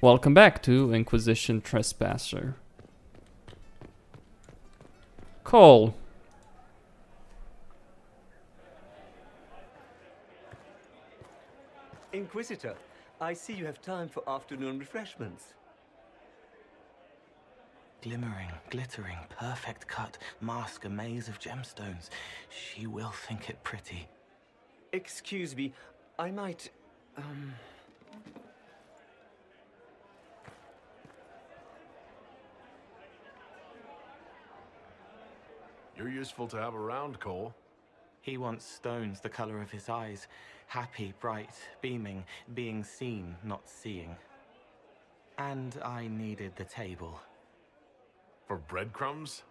Welcome back to Inquisition Trespasser. Cole. Inquisitor, I see you have time for afternoon refreshments. Glimmering, glittering, perfect cut, mask a maze of gemstones. She will think it pretty. Excuse me, I might, You're useful to have around, Cole. He wants stones the color of his eyes. Happy, bright, beaming, being seen, not seeing. And I needed the table. For breadcrumbs?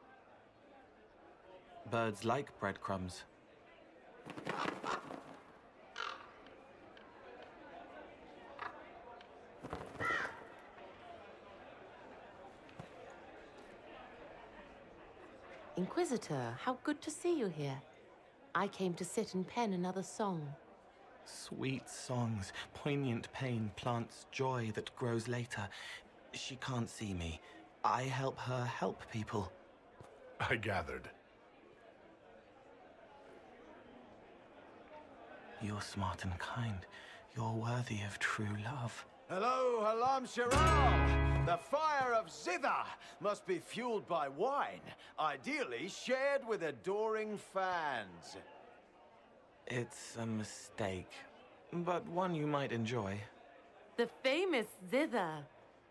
Birds like breadcrumbs. Inquisitor, how good to see you here. I came to sit and pen another song. Sweet songs, poignant pain plants joy that grows later. She can't see me. I help her help people. I gathered. You're smart and kind. You're worthy of true love. Hello, Halam Shiral! The fire of Zither must be fueled by wine, ideally shared with adoring fans. It's a mistake, but one you might enjoy. The famous Zither.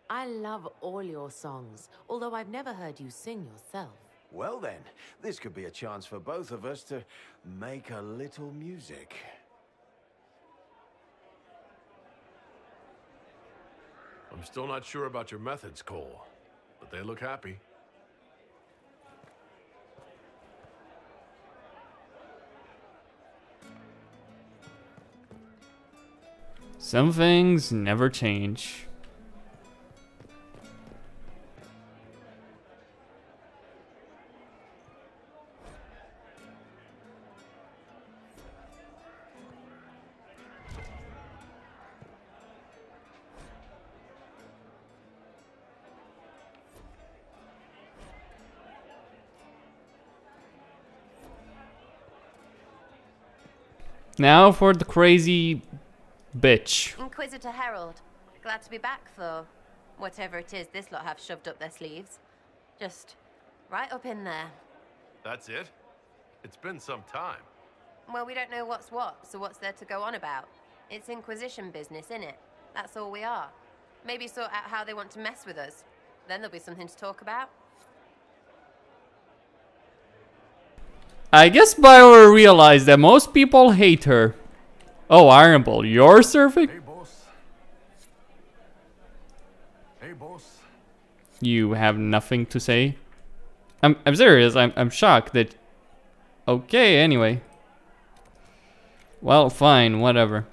I love all your songs, although I've never heard you sing yourself. Well then, this could be a chance for both of us to make a little music. I'm still not sure about your methods, Cole, but they look happy. Some things never change. Now for the crazy bitch. Inquisitor Herald, glad to be back for whatever it is this lot have shoved up their sleeves. Just right up in there. That's it? It's been some time. Well, we don't know what's what, so what's there to go on about? It's Inquisition business, innit? That's all we are. Maybe sort out how they want to mess with us. Then there'll be something to talk about. I guess Bioware realized that most people hate her. Oh, Iron Ball, you're surfing? Hey, boss. Hey, boss. You have nothing to say? I'm serious, I'm shocked that... Okay, anyway. Well, fine, whatever.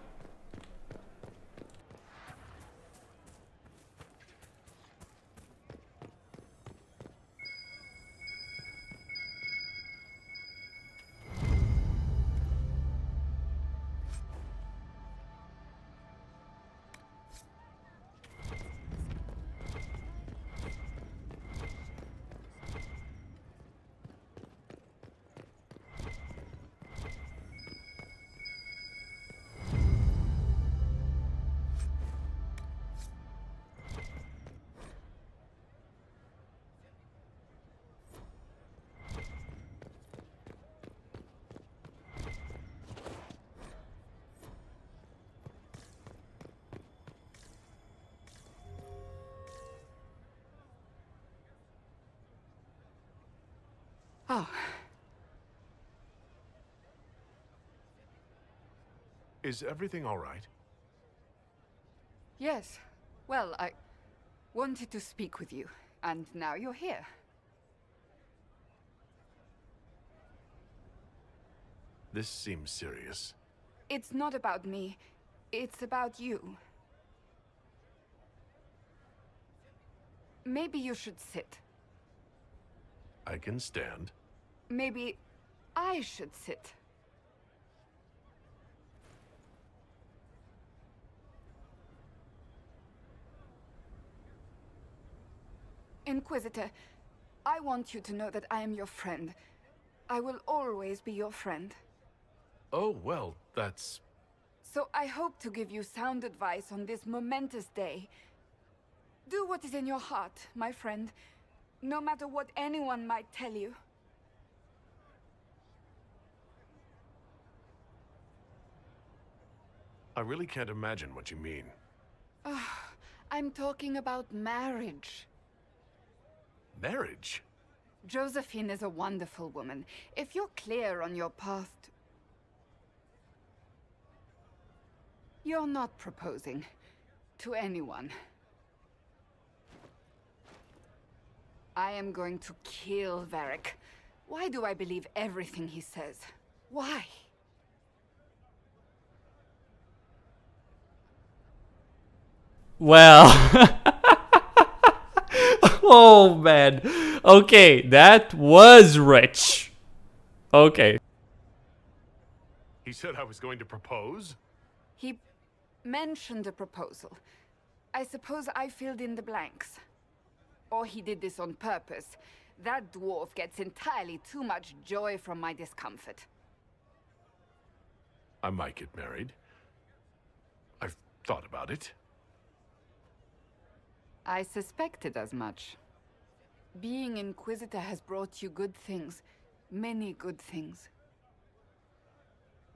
Oh, Is everything all right? yes. Well, I wanted to speak with you, and now you're here. This seems serious. It's not about me. It's about you. Maybe you should sit. I can stand. Maybe I should sit. Inquisitor, I want you to know that I am your friend. I will always be your friend. Oh, well, that's... So I hope to give you sound advice on this momentous day. Do what is in your heart, my friend, no matter what anyone might tell you. I really can't imagine what you mean. I'm talking about marriage. Marriage? Josephine is a wonderful woman. If you're clear on your path You're not proposing to anyone. I am going to kill Varric. Why do I believe everything he says? Why? Well, oh man. Okay, that was rich. Okay. He said I was going to propose? He mentioned a proposal. I suppose I filled in the blanks. Or he did this on purpose. That dwarf gets entirely too much joy from my discomfort. I might get married. I've thought about it. I suspected as much. Being Inquisitor has brought you good things. Many good things.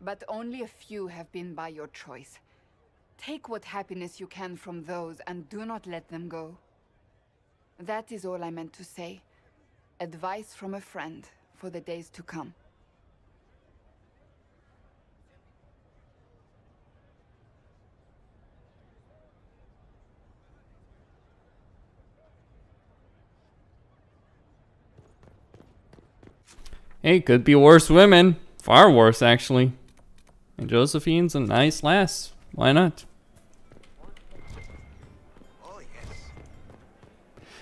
But only a few have been by your choice. Take what happiness you can from those and do not let them go. That is all I meant to say. Advice from a friend for the days to come. Hey, could be worse women. Far worse, actually. And Josephine's a nice lass. Why not?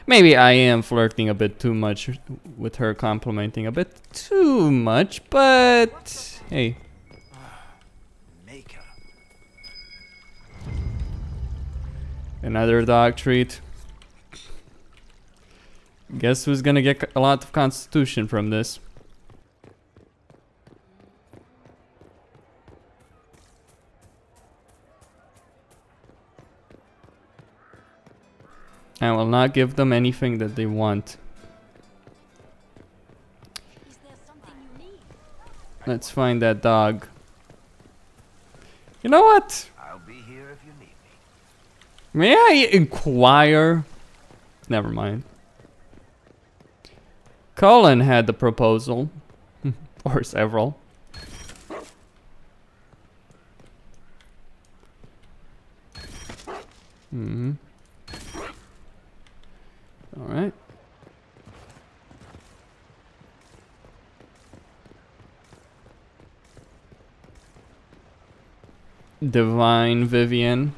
Maybe I am flirting a bit too much with her, complimenting a bit too much, but hey. Another dog treat. Guess who's gonna get a lot of constitution from this? I will not give them anything that they want. Let's find that dog. You know what? I'll be here if you need me. May I inquire? Never mind. Colin had the proposal. Or several. Hmm. All right. Divine Vivian.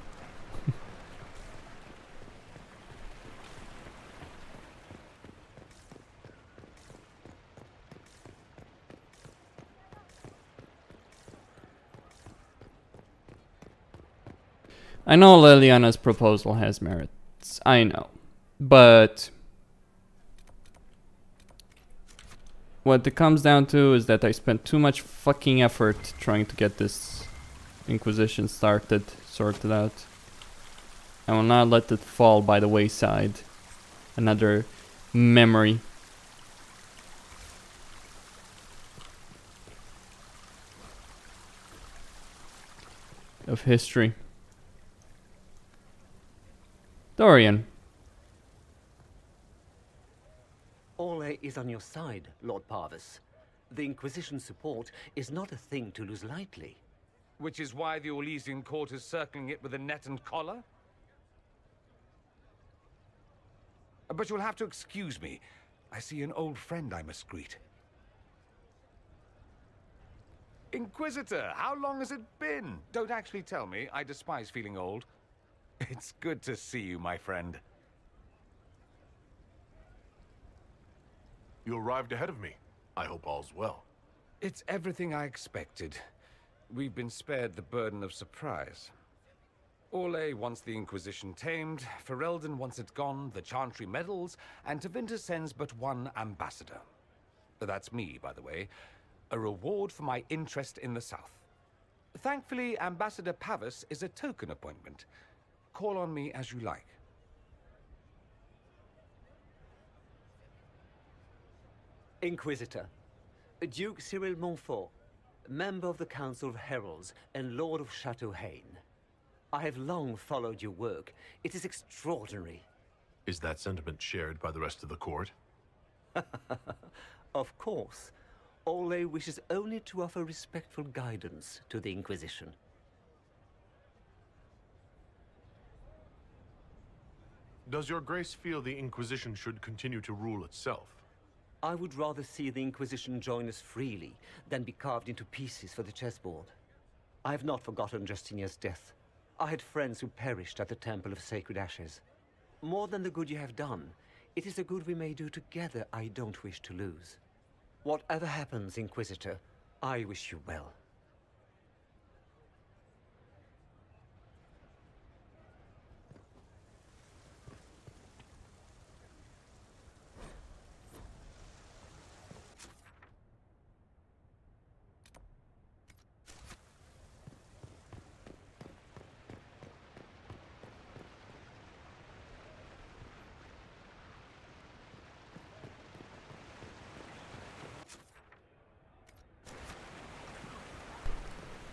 I know Liliana's proposal has merits. I know. But what it comes down to is that I spent too much fucking effort trying to get this Inquisition sorted out. I will not let it fall by the wayside. Another memory. Of history. Dorian. Ole is on your side, Lord Parvis. The Inquisition's support is not a thing to lose lightly. Which is why the Orlesian court is circling it with a net and collar? But you'll have to excuse me. I see an old friend I must greet. Inquisitor, how long has it been? Don't actually tell me. I despise feeling old. It's good to see you, my friend. You arrived ahead of me. I hope all's well. It's everything I expected. We've been spared the burden of surprise. Orlais wants the Inquisition tamed, Ferelden wants it gone, the Chantry meddles, and Tevinter sends but one ambassador. That's me, by the way. A reward for my interest in the South. Thankfully, Ambassador Pavus is a token appointment. Call on me as you like. Inquisitor, Duke Cyril Montfort, member of the Council of Heralds and Lord of Chateau Haine. I have long followed your work. It is extraordinary. Is that sentiment shared by the rest of the court? Of course. Orlais wishes only to offer respectful guidance to the Inquisition. Does your grace feel the Inquisition should continue to rule itself? I would rather see the Inquisition join us freely than be carved into pieces for the chessboard. I have not forgotten Justinian's death. I had friends who perished at the Temple of Sacred Ashes. More than the good you have done, it is the good we may do together I don't wish to lose. Whatever happens, Inquisitor, I wish you well.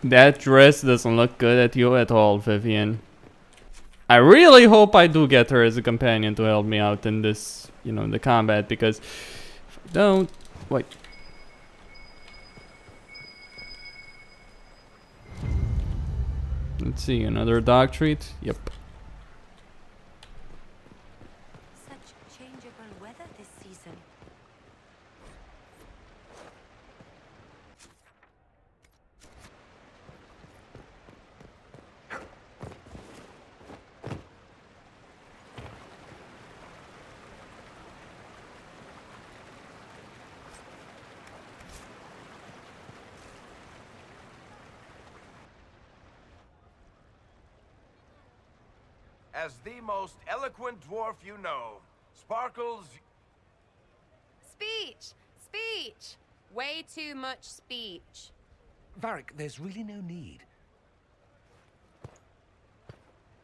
That dress doesn't look good at you at all, Vivian. I really hope I do get her as a companion to help me out in this, you know, in the combat, because if I don't... Wait. Let's see, another dog treat? Yep. Such changeable weather this season. As the most eloquent dwarf you know, Sparkles... Speech! Speech! Way too much speech. Varric, there's really no need.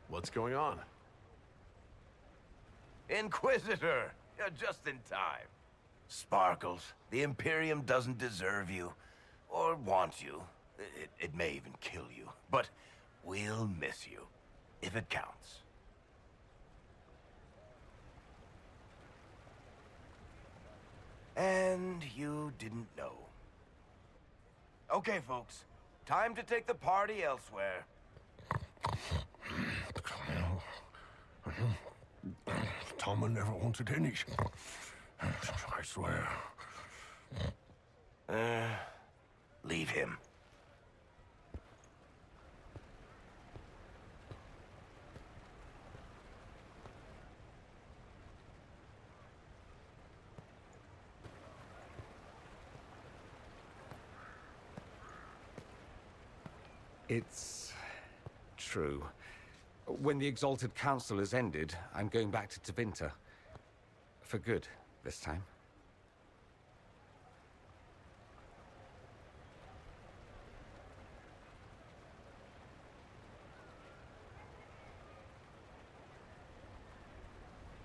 What's going on? Inquisitor! You're just in time. Sparkles, the Imperium doesn't deserve you. Or want you. It may even kill you. But we'll miss you. If it counts. And you didn't know. Okay, folks. Time to take the party elsewhere. Toma never wanted any. I swear. Leave him. It's true. When the Exalted Council has ended, I'm going back to Tevinter. For good, this time.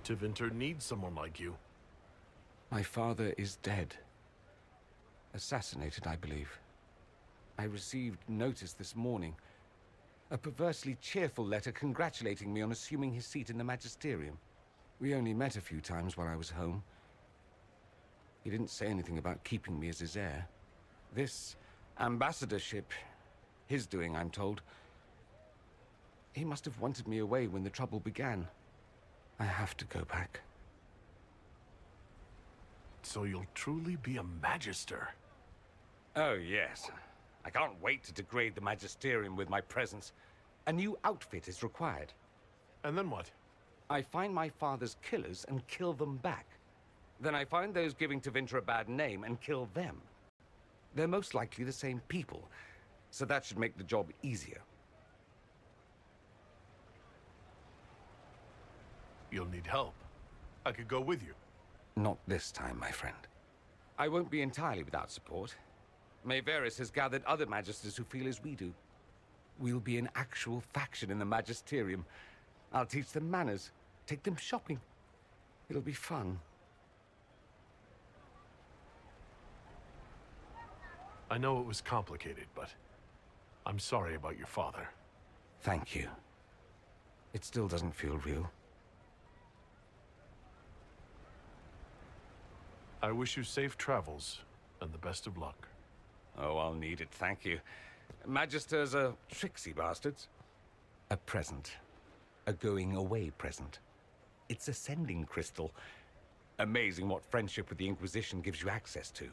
Tevinter needs someone like you. My father is dead. Assassinated, I believe. I received notice this morning. A perversely cheerful letter congratulating me on assuming his seat in the Magisterium. We only met a few times while I was home. He didn't say anything about keeping me as his heir. This ambassadorship, his doing, I'm told. He must have wanted me away when the trouble began. I have to go back. So you'll truly be a Magister? Oh, yes. I can't wait to degrade the Magisterium with my presence. A new outfit is required. And then what? I find my father's killers and kill them back. Then I find those giving Tevinter a bad name and kill them. They're most likely the same people, so that should make the job easier. You'll need help. I could go with you. Not this time, my friend. I won't be entirely without support. Maevaris has gathered other magisters who feel as we do. We'll be an actual faction in the Magisterium. I'll teach them manners, take them shopping. It'll be fun. I know it was complicated, but I'm sorry about your father. Thank you. It still doesn't feel real. I wish you safe travels and the best of luck. Oh, I'll need it, thank you. Magisters are tricksy bastards. A present. A going-away present. It's a sending crystal. Amazing what friendship with the Inquisition gives you access to.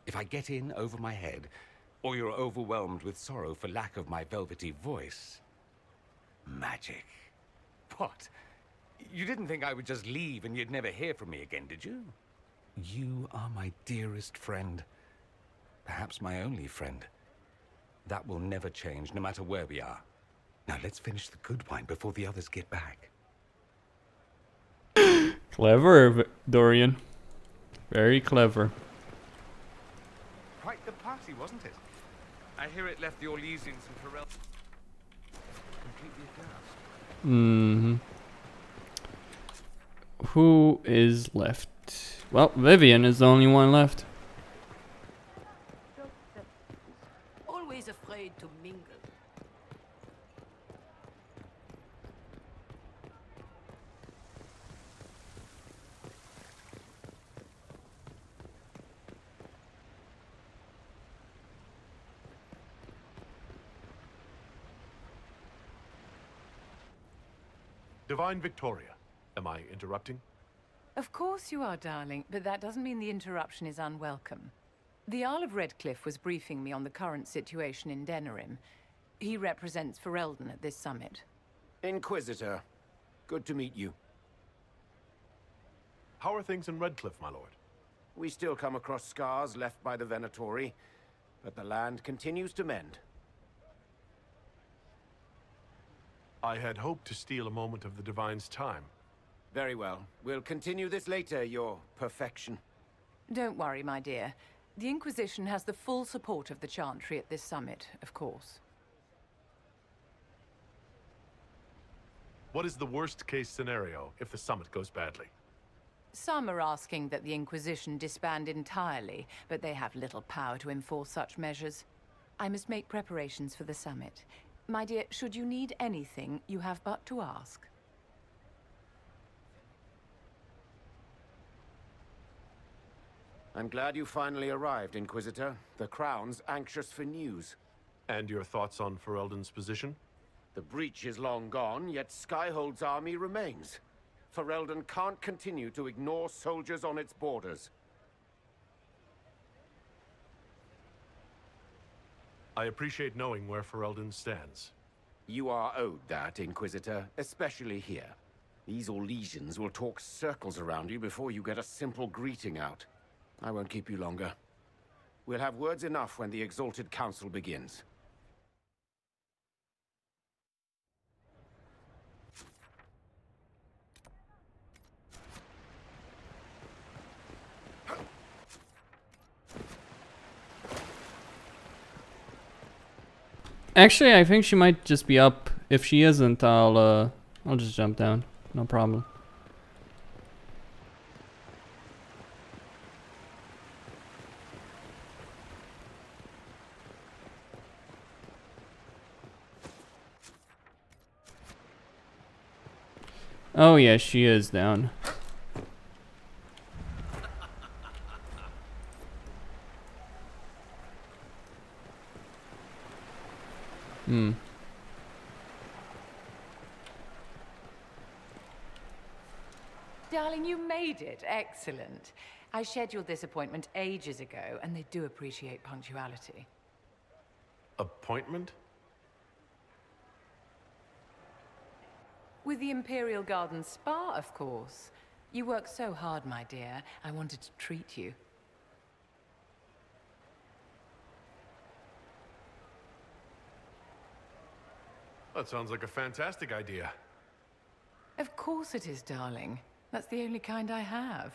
If I get in over my head, or you're overwhelmed with sorrow for lack of my velvety voice... magic. What? You didn't think I would just leave and you'd never hear from me again, did you? You are my dearest friend. Perhaps my only friend. That will never change, no matter where we are. Now let's finish the good wine before the others get back. Clever, Dorian. Very clever. Quite the party, wasn't it? I hear it left the Orlesians and Pharrell completely aghast. Mm-hmm. Who is left? Well, Vivian is the only one left. Always afraid to mingle. Divine Victoria, am I interrupting? Of course you are, darling, but that doesn't mean the interruption is unwelcome. The Earl of Redcliffe was briefing me on the current situation in Denerim. He represents Ferelden at this summit. Inquisitor, good to meet you. How are things in Redcliffe, my lord? We still come across scars left by the Venatori, but the land continues to mend. I had hoped to steal a moment of the Divine's time. Very well. We'll continue this later, your perfection. Don't worry, my dear. The Inquisition has the full support of the Chantry at this summit, of course. What is the worst-case scenario if the summit goes badly? Some are asking that the Inquisition disband entirely, but they have little power to enforce such measures. I must make preparations for the summit. My dear, should you need anything, you have but to ask. I'm glad you finally arrived, Inquisitor. The Crown's anxious for news. And your thoughts on Ferelden's position? The breach is long gone, yet Skyhold's army remains. Ferelden can't continue to ignore soldiers on its borders. I appreciate knowing where Ferelden stands. You are owed that, Inquisitor, especially here. These Orlesians will talk circles around you before you get a simple greeting out. I won't keep you longer. We'll have words enough when the Exalted Council begins. Actually, I think she might just be up. If she isn't, I'll just jump down. No problem. Oh yeah, she is down. Darling, you made it. Excellent. I scheduled this appointment ages ago, and they do appreciate punctuality. Appointment? With the Imperial Garden Spa, of course. You work so hard, my dear. I wanted to treat you. That sounds like a fantastic idea. Of course it is, darling. That's the only kind I have.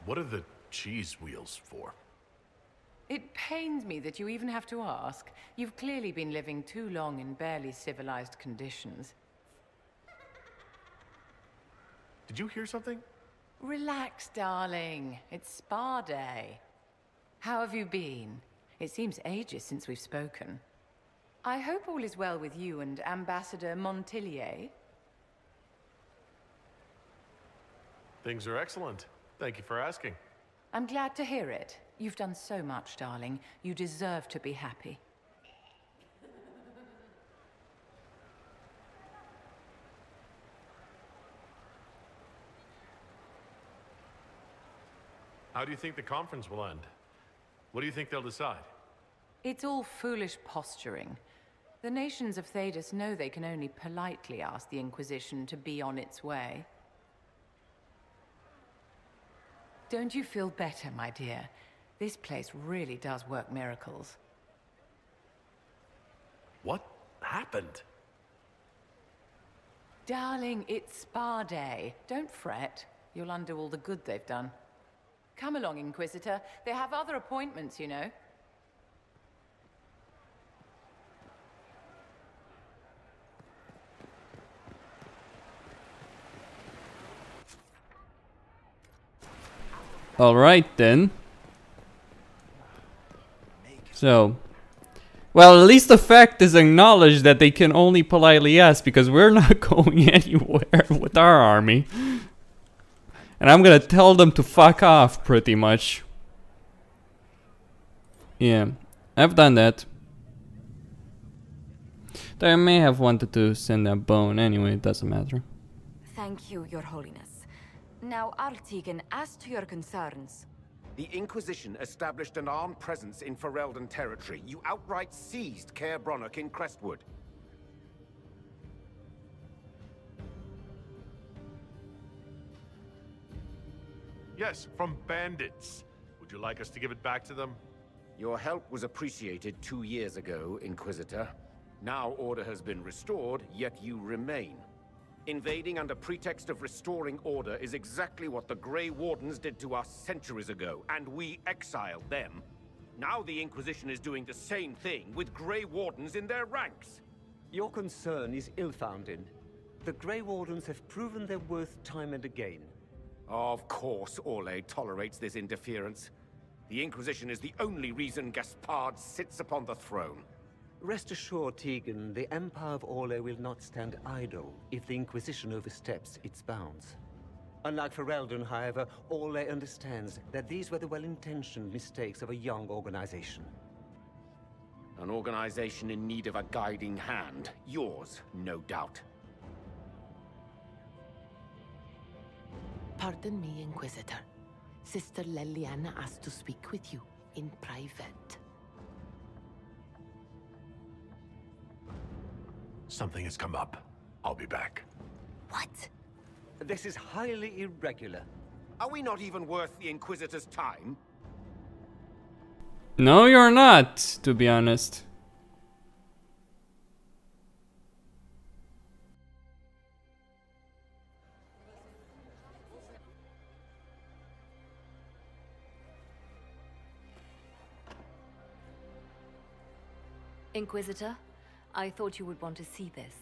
What are the cheese wheels for? It pains me that you even have to ask. You've clearly been living too long in barely civilized conditions. Did you hear something? Relax, darling. It's spa day. How have you been? It seems ages since we've spoken. I hope all is well with you and Ambassador Montillier. Things are excellent. Thank you for asking. I'm glad to hear it. You've done so much, darling. You deserve to be happy. How do you think the conference will end? What do you think they'll decide? It's all foolish posturing. The nations of Thedas know they can only politely ask the Inquisition to be on its way. Don't you feel better, my dear? This place really does work miracles. What happened? Darling, it's spa day. Don't fret. You'll undo all the good they've done. Come along, Inquisitor. They have other appointments, you know. All right then. So, well, at least the fact is acknowledged that they can only politely ask, because we're not going anywhere with our army. And I'm gonna tell them to fuck off, pretty much. Yeah, I've done that. Though I may have wanted to send that bone anyway, it doesn't matter. Thank you, Your Holiness. Now, Artigan, as to your concerns... The Inquisition established an armed presence in Ferelden territory. You outright seized Caer Bronach in Crestwood. Yes, from bandits. Would you like us to give it back to them? Your help was appreciated 2 years ago, Inquisitor. Now order has been restored, yet you remain. Invading under pretext of restoring order is exactly what the Grey Wardens did to us centuries ago, and we exiled them. Now the Inquisition is doing the same thing with Grey Wardens in their ranks. Your concern is ill-founded. The Grey Wardens have proven their worth time and again. Of course Orlais tolerates this interference. The Inquisition is the only reason Gaspard sits upon the throne. Rest assured, Tegan, the Empire of Orlais will not stand idle if the Inquisition oversteps its bounds. Unlike Ferelden, however, Orlais understands that these were the well-intentioned mistakes of a young organization. An organization in need of a guiding hand. Yours, no doubt. Pardon me, Inquisitor. Sister Leliana asked to speak with you in private. Something has come up. I'll be back. What? This is highly irregular. Are we not even worth the Inquisitor's time? No, you're not, to be honest. Inquisitor, I thought you would want to see this.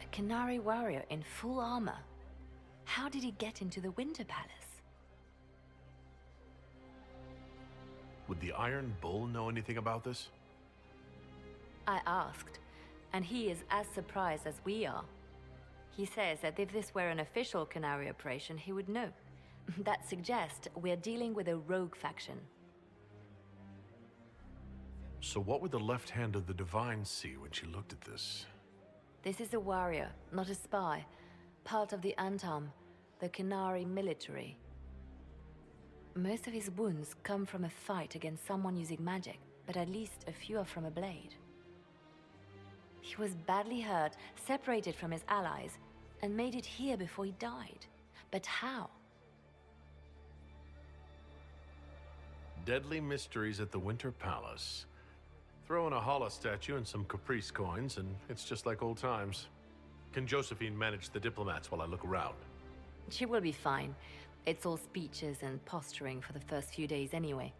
A Canary warrior in full armor. How did he get into the Winter Palace? Would the Iron Bull know anything about this? I asked, and he is as surprised as we are. He says that if this were an official Canary operation, he would know. That suggests we're dealing with a rogue faction. So what would the left hand of the Divine see when she looked at this? This is a warrior, not a spy. Part of the Antam, the Canary military. Most of his wounds come from a fight against someone using magic, but at least a few are from a blade. He was badly hurt, separated from his allies, and made it here before he died. But how? deadly mysteries at the Winter Palace. Throw in a Hala statue and some Caprice coins, and it's just like old times. Can Josephine manage the diplomats while I look around? She will be fine. It's all speeches and posturing for the first few days anyway.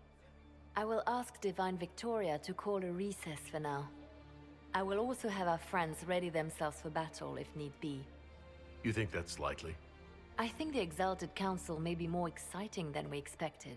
I will ask Divine Victoria to call a recess for now. I will also have our friends ready themselves for battle if need be. You think that's likely? I think the Exalted Council may be more exciting than we expected.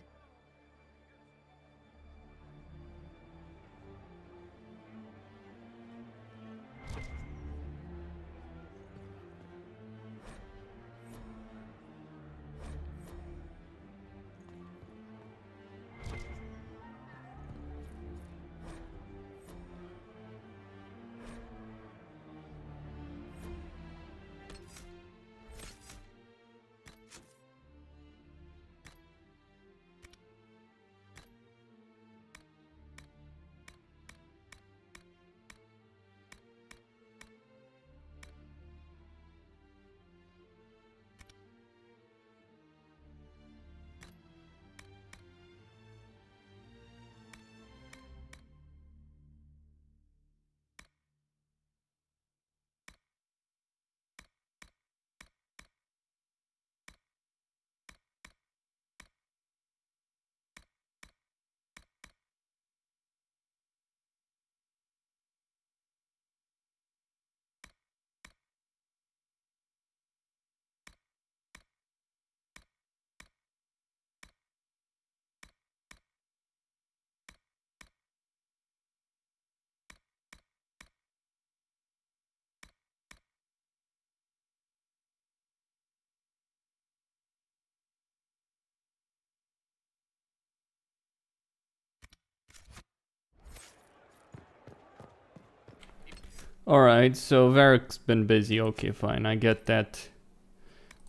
Alright, so Varric's been busy. Okay, fine, I get that.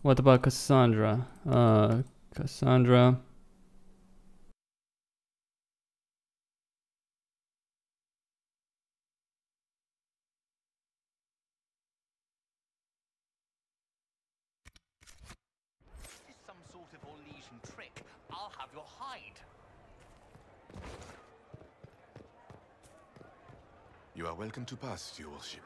What about Cassandra? Cassandra. This is some sort of Orlesian trick. I'll have your hide. You are welcome to pass, your worship.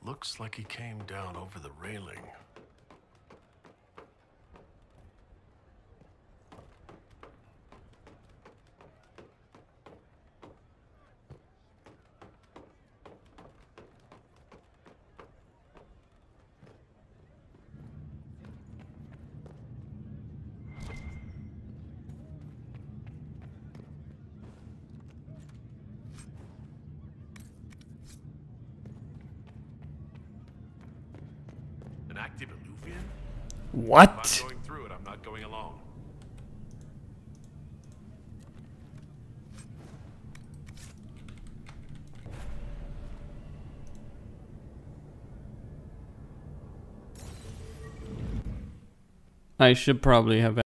Looks like he came down over the railing. An active Illuvian? What? If I'm going through it, I'm not going alone. I should probably have